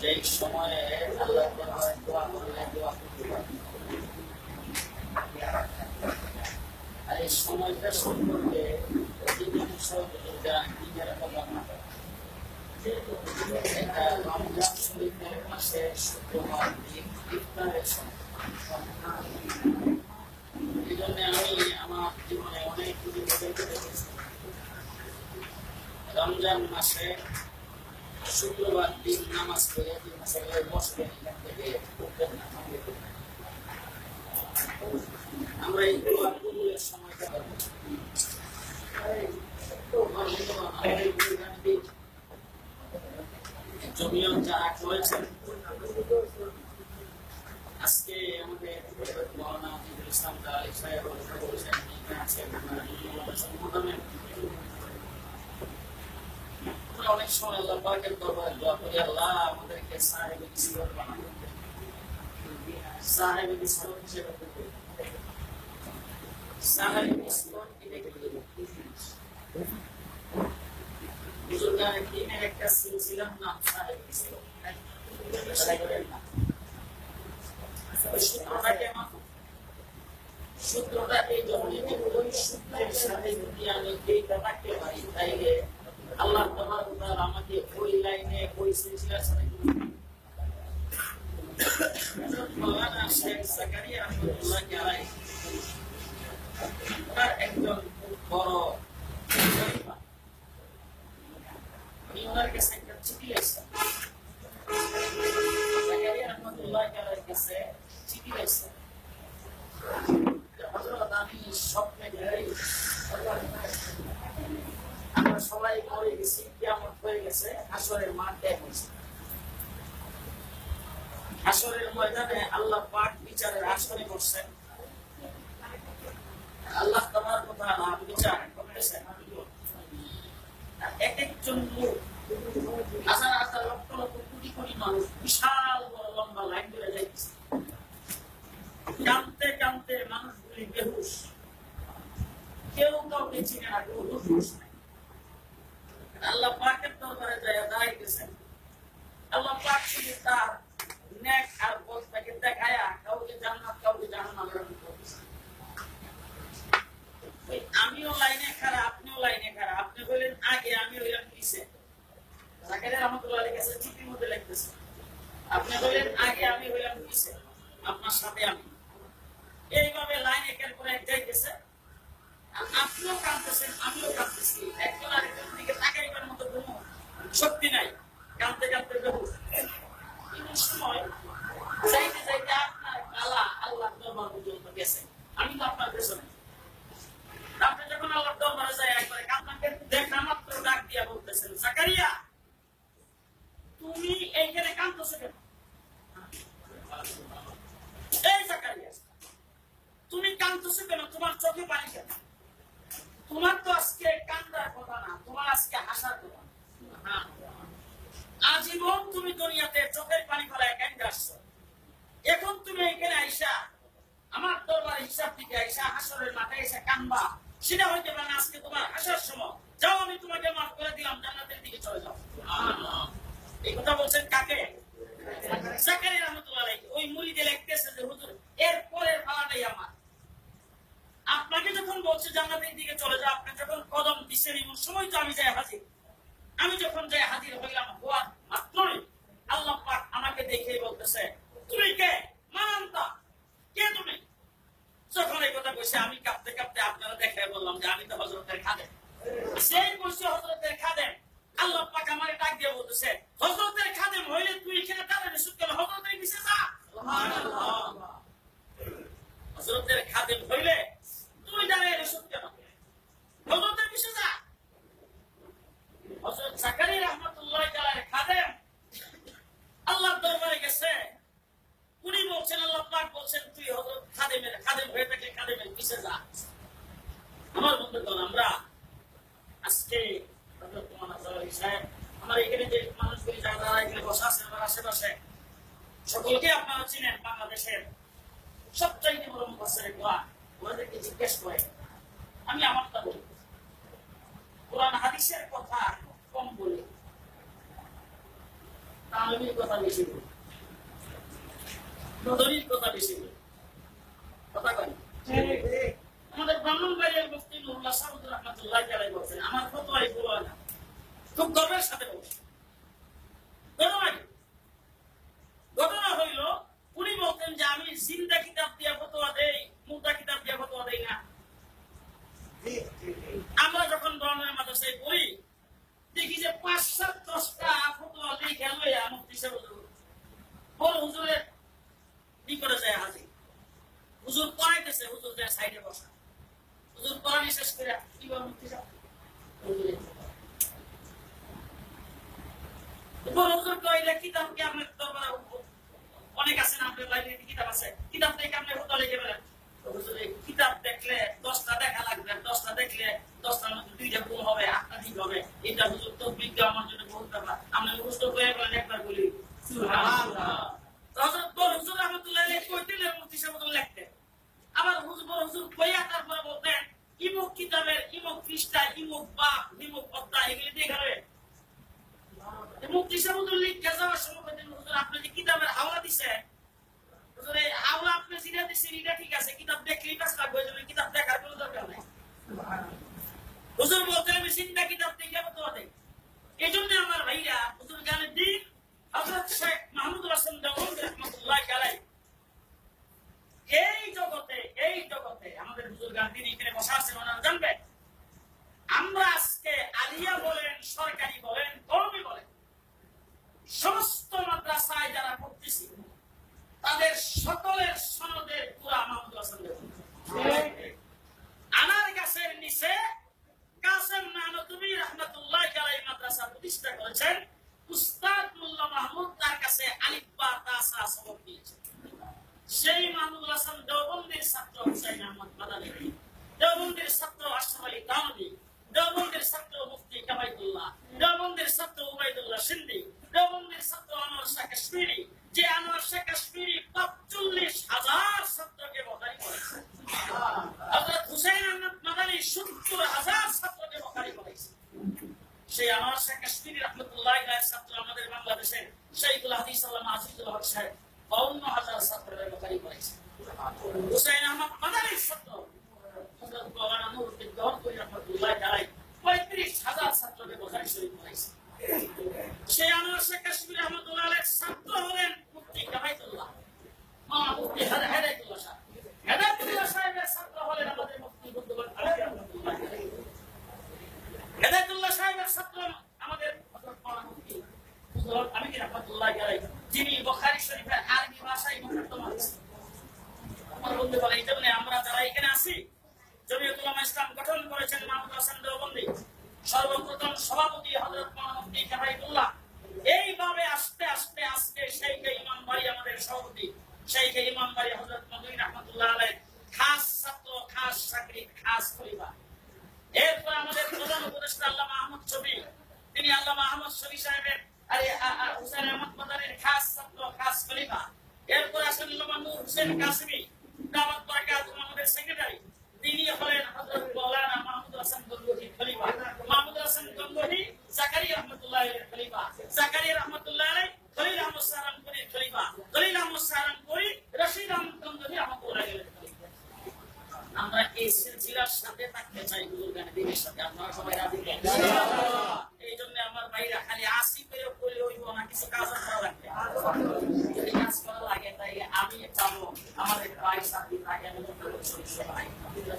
যে সময়ে আল্লাহ দোয়া করলে দোয়া করতে পারে। আর এই সময়টা সম্পর্কে অধিকাংশ নিজেরা কথা না এটা রমজান শরীফের মাসে শুক্রবার দিন ইফতারের সময়। এই জন্য আমি আমার জীবনে অনেক দেখেছি রমজান মাসে শুক্রবার দিন নামাজ পড়ে দিন আসলে বসবেন এখান থেকে উঠবেন না। আমরা এই দোয়া কবুলের সময়টা জমিও যারা করেছেন আজকে আমাদের মৌলানা আব্দুল ইসলাম সাহেব বলেছেন অনেক সময় আল্লাহ পাকের দরবারে দোয়া করি, আল্লাহ আমাদেরকে সাহেবে ইসলাম বানানো, সাহেবে ইসলাম হিসেবে সাহেবে ইসলাম বুজুর্গানে দিনের একটা সিলসিলার নাম সাহেবে ইসলাম। সূত্রটা এই জন্য যে ওই সূত্রের সাথে যদি আমি এইটা রাখতে পারি তাইলে আল্লাহ তাআলা আমাকে ওই লাইনে ওই সিলসিলার সাথে মাওলানা শেখ জাকারিয়া রাহমাতুল্লাহ আলাইহি তার একজন বড় ওনার কাছে একটা চিঠি লিখছে, জাকারিয়া রাহমাতুল্লাহ আলাইহির কাছে চিঠি লিখছে, হযরত আমি স্বপ্নে দেখি আমরা সবাই মরে গেছি, কিয়ামত হয়ে গেছে, হাসরের মাঠ দেখা হয়েছে। হাসরের ময়দানে আল্লাহ পাক বিচারের আসনে বসছেন, আল্লাহ তাবারক ওয়া তাআলা বিচার করতেছেন। এক একজন লোক হাজার হাজার লক্ষ লক্ষ কোটি কোটি মানুষ বিশাল বড় লম্বা লাইন ধরে যাইতেছে, কাঁদতে কাঁদতে মানুষগুলি বেহুশ, কেউ কাউকে চিনে না, কেউ হুঁশ নাই। আল্লাহ পাকের দরবারে যায় দাঁড়াইতেছেন, আল্লাহ পাক শুধু তার নেক আর বলটাকে দেখায়া কাউকে জান্নাত কাউকে জাহান্নাম এরকম করতেছেন। আমিও লাইনে খাড়া, আপনিও লাইনে খাড়া, আপনি বললেন আগে, আমি হইলাম পিছে। জাকারিয়া রাহমাতুল্লাহ আলাইহির কাছে চিঠির মধ্যে লিখতেছে, আপনি বললেন আগে, আমি হইলাম পিছে, আপনার সাথে আমি। এইভাবে লাইন একের পর এক যাইতেছে, আপনিও কাঁদতেছেন, আমিও কাঁদতেছি, একজন আরেকজন দিকে তাকাইবার মতো কোনো শক্তি নাই, কাঁদতে কাঁদতে বেহুশ। এমন সময় যাইতে যাইতে আপনার কালা আল্লাহ দরবার পর্যন্ত গেছে, আমি তো আপনার পেছনে। আপনি যখন আল্লাহ দরবারে যায় একবারে কান্নাকে দেখা মাত্র ডাক দিয়া বলতেছেন, জাকারিয়া তুমি এইখানে কাঁদতেছো কেন? এই জাকারিয়া তুমি কাঁদতেছো কেন? তোমার চোখে পানি কেন? তোমার তো আজকে কান্দার কথা না, তোমার আজকে হাসার কথা। আজীবন তুমি দুনিয়াতে চোখের পানি ফেলায় কান্দে আসছো, এখন তুমি এখানে আইসা আমার দরবারে হিসাব দিতে আইসা হাসরের মাঠে এসে কান্দবা, সেটা হইতে পারে না। আজকে তোমার হাসার সময়, যাও আমি তোমাকে মাফ করে দিলাম, জান্নাতের দিকে চলে যাও। এই কথা বলছেন কাকে? জাকারিয়া রাহমাতুল্লাহ আলাইহি। ওই মুরিদে লিখতেছে যে হুজুর এর পরের ফালাটাই আমার। আপনাকে যখন বলছে জান্নাতের দিকে চলে যাও, আপনি যখন কদম দিছেন এমন সময় তো আমি যাই হাজির। আমি যখন যাই হাজির হইলাম, হওয়ার মাত্রই আল্লাহ পাক আমাকে দেখে বলতেছে, তুমি কে? মানতা, কে তুমি? যখন এই কথা কইছে আমি কাঁপতে কাঁপতে আপনারা দেখাই বললাম যে আমি তো হযরতের খাদেম। সেই কইছে হযরতের খাদেম, আল্লাহ পাক আমারে ডাক দিয়ে বলতেছে, হযরতের খাদেম হইলে তুই এখানে দাঁড়াবি শুধু কেন? হযরতের পিছে যা। সুবহানাল্লাহ। হযরতের খাদেম হইলে তুই দাঁড়ায় শুধু কেন? হযরতের পিছে যা। হযরত জাকারিয়া রাহমাতুল্লাহ আলাইহির খাদেম আল্লাহর দরবারে গেছে, উনি বলছেন, আল্লাহ পাক বলছেন তুই হযরত খাদেমের খাদেম হয়ে থাকলে খাদেমের পিছে যা। আমার বন্ধুগণ, আমরা আজকে হযরত মুহাম্মদ সাহেব, আমার এখানে যে মানুষগুলি যারা এখানে বসে আছেন আমার আশেপাশে, সকলকে আপনারা চিনেন। বাংলাদেশের সবচাইতে বড় মুফাসসির কোরআন, ওদেরকে জিজ্ঞেস করে আমি আমারটা বলি, কোরআন হাদিসের কথা কম বলি, তানবীর কথা বেশি বলি, নদরীর কথা বেশি বলি, কথা কয় আমাদের ব্রাহ্মণবাড়িয়ার মুফতি নুরুল্লাহ সাউদ রাহমাতুল্লাহ আলাইহি বলেন, আমার ফতোয়াই ভুল হয় না, খুব গর্বের সাথে বলছেন। ঘটনা হইল উনি বলতেন যে আমি জিন্দা কিতাব দিয়া ফতোয়া দেই, মুর্দা কিতাব দিয়া ফতোয়া দেই না। আমরা যখন ব্রাহ্মণের মাদ্রাসায় পড়ি দেখি যে ৫-৭-১০টা ফতোয়া লিখে লইয়া মুফতি সাহেব বল হুজুরের কি করে যায় হাজির, হুজুর পড়াইতেছে, হুজুর যায় সাইডে বসা, হুজুর পড়ানি শেষ করে কি বল মুফতি সাহেব হুজুর কইলে কিতাব কি আপনার দরবারে অনেক আছে না, আপনার লাইব্রেরিতে কিতাব আছে, কিতাব থেকে আপনি ফতোয়া লিখে ফেলেন। কিতাব দেখলে 10টা দেখা লাগবে, 10টা দেখলে 10টার মধ্যে 2টা ভুল হবে, 8টা ঠিক হবে, এটা হুজুর তো বিজ্ঞ আমার জন্য বহুত ব্যাপার, আমরা মুখস্থ করে বলেন একবার বলি সুবহানাল্লাহ। হযরত বল হুজুর রাহমাতুল্লাহ আলাইহি কইতেলেন মুফতি সাহেব লিখতেন, আবার হুজুর কইয়া তারপর বলতেন ইমুক কিতাবের ইমুক পৃষ্ঠা ইমুক বাপ ইমুক অধ্যায় এগুলি দিয়ে গেলে মুফতি সাহেব লিখে যাওয়ার সময় বলতেন হুজুর আপনি যে কিতাবের হাওয়া দিছেন, হুজুর এই হাওয়া আপনি যেটা দিছেন এটা ঠিক আছে, কিতাব দেখলেই কাজ লাগবে, ওই কিতাব দেখার কোনো দরকার নাই। হুজুর বলতেন আমি চিন্তা কিতাব দেখে ফতোয়া দেই। এই জন্য আমার ভাইরা হুজুর জ্ঞানের দিন হযরত শেখ মাহমুদুল হাসান দেওবন্দি রাহমাতুল্লাহ আলাইহি এই জগতে আমাদের হুজুর জ্ঞান দিন এখানে বসা আছেন, ওনারা জানবে আমরা আজকে আলিয়া বলেন, সরকারি বলেন, কওমি বলেন, সমস্ত মাদ্রাসায় যারা পড়তেছি তাদের সকলের সনদের পুরা মাহমুদুল হাসান দেওবন্দি। আনার গাছের নিচে কাসেম নানতুবি রাহমাতুল্লাহ আলাইহি মাদ্রাসা প্রতিষ্ঠা করেছেন, উস্তাদ মোল্লা মাহমুদ তার কাছে আলিফ বা তা সা সবক দিয়েছেন। সেই মাহমুদুল হাসান দেওবন্দির ছাত্র হুসাইন আহমদ মাদানী, দেওবন্দির ছাত্র আশরাফ আলী থানভী, দেওবন্দির ছাত্র মুফতি কামাইতুল্লাহ, দেওবন্দির ছাত্র উবাইদুল্লাহ সিন্ধি, দেওবন্দির ছাত্র আনোয়ার শাহ কাশ্মীরি, যে আনোয়ার শাহ কাশ্মীরি ৪৫,০০০ ছাত্রকে বুখারী পড়াইছে। হযরত হুসাইন আহমদ মাদানী ৭০,০০০ ছাত্রকে বুখারী পড়াইছে। সেই আনোয়ার শাহ কাশ্মীরি রাহমাতুল্লাহ আলাইহির ছাত্র আমাদের বাংলাদেশের শাইখুল হাদিস আল্লামা আজিজুল হক সাহেব ৫২,০০০ ছাত্রকে বুখারী পড়াইছে। হুসাইন আহমদ মাদানীর ছাত্র হযরত মাওলানা নুরউদ্দিন গহরপুরী রাহমাতুল্লাহ আলাইহি ৩৫,০০০ ছাত্রকে বুখারী শরীফ পড়াইছে। সেই আনোয়ার শাহ কাশ্মীরি রাহমাতুল্লাহ আলাইহির ছাত্র হলেন মুফতি কামাইতুল্লাহ, মুফতি হেদায়েতুল্লাহ সাহেব। হেদায়েতুল্লাহ সাহেবের ছাত্র হলেন আমাদের মুফতি বুদ্দুল আলী রাহমাতুল্লাহ আলাইহি। হেদায়েতুল্লাহ সাহেবের ছাত্র আমাদের হযরত মাওলানা মুফতি বুদ্দুল আলী রাহমাতুল্লাহ আলাইহি, যিনি বুখারী শরীফের আরবি ভাষায় মুতরজমা করেছেন। আমার বন্ধু বলে এই জন্য আমরা যারা এখানে আছি, জমিয়তুল উলামা ইসলাম গঠন করেছেন মাহমুদুল হাসান দেওবন্দি, সর্বপ্রথম সভাপতি হযরত মাওলানা মুফতি কামাইতুল্লাহ। এইভাবে আস্তে আস্তে আজকে শাইখে ইমাম বাড়ি আমাদের সভাপতি, শাইখে ইমাম বাড়ি হযরত মদনী রাহমাতুল্লাহ আলাইহি খাস ছাত্র, খাস চাকরি, খাস খলিফা। এরপর আমাদের প্রধান উপদেষ্টা আল্লামা আহমদ শফি, তিনি আল্লামা আহমদ শফি সাহেবের হুসাইন আহমদ মাদানীর খাস ছাত্র, খাস খলিফা। এরপর আসেন আল্লামা নূর হোসেন কাসেমী, দাওয়াত বারাকাতুহ আমাদের সেক্রেটারি, তিনি হলেন হযরত মাওলানা মাহমুদুল হাসান গঙ্গোহী খলিফা। মাহমুদুল হাসান গঙ্গোহী জাকারিয়া রাহমাতুল্লাহ আলাইহির খলিফা, জাকারিয়া রাহমাতুল্লাহ আলাইহি খলিল আহমদ সাহারানপুরীর খলিফা, খলিল আহমদ সাহারানপুরী রশিদ আহমদ গঙ্গোহী রাহমাতুল্লাহ আলাইহির খলিফা। আমরা এই সিলসিলার সাথে থাকতে চাই হুজুর গানের দিনের সাথে। আপনারা সবাই রাজি আছেন? এই জন্য আমার ভাইরা খালি আসি করে বলে হইব না, কিছু কাজ করা লাগবে। যদি কাজ করা লাগে তাই আমি চাবো আমাদের ভাই সাথী থাকে, আমি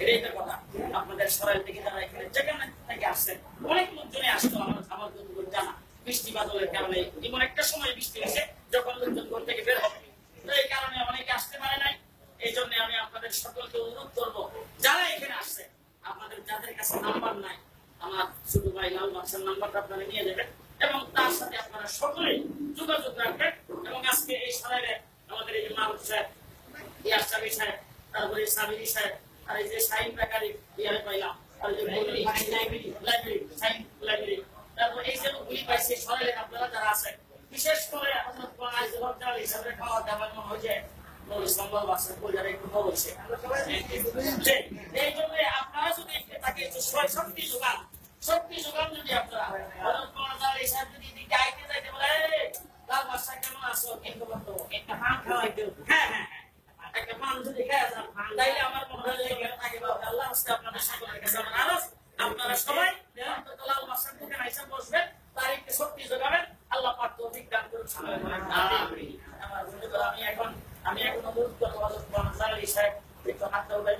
এটাই তো কথা। আপনাদের সরাইল থেকে যারা এখানে যেখানে থেকে আসছেন, অনেক লোকজনে আসতো আমার যতদূর জানা, বৃষ্টি বাদলের কারণে এমন একটা সময় বৃষ্টি হয়েছে যখন লোকজন ঘর থেকে বের হবে, তো এই কারণে অনেকে আসতে পারে নাই। এই জন্য আমি আপনাদের সকলকে অনুরোধ করবো, যারা এখানে আসছে আপনাদের যাদের কাছে নাম্বার নাই, আমার ছোট ভাই লাল বাক্সের নাম্বারটা আপনারা নিয়ে যাবেন এবং তার সাথে আপনারা সকলেই যোগাযোগ রাখবেন। এবং আজকে এই সরাইলে আমাদের এই যে মারুফ সাহেব, ইয়াস সাবি সাহেব, তারপরে সাবিরি সাহেব, আর এই যে শাহিন বেকারি ইয়ারে পাইলাম, আর যে লাইব্রেরি, তারপর এই যে গুলি পাইছে সরাইলে আপনারা যারা আছেন, বিশেষ করে হিসাবে খাওয়া দাওয়া হয়েছে সম্ভব আছে একটু বলছে। এই জন্য আপনারা যদি তাকে শক্তি যোগান যদি আপনারা যদি যাইতে বলে আমার বন্ধুরা, আমি এখন অনুরোধ করবো হযরত মুহাম্মদ সাল্লাল্লাহু আলাইহি ওয়াসাল্লাম একটু হাতটা উঠাই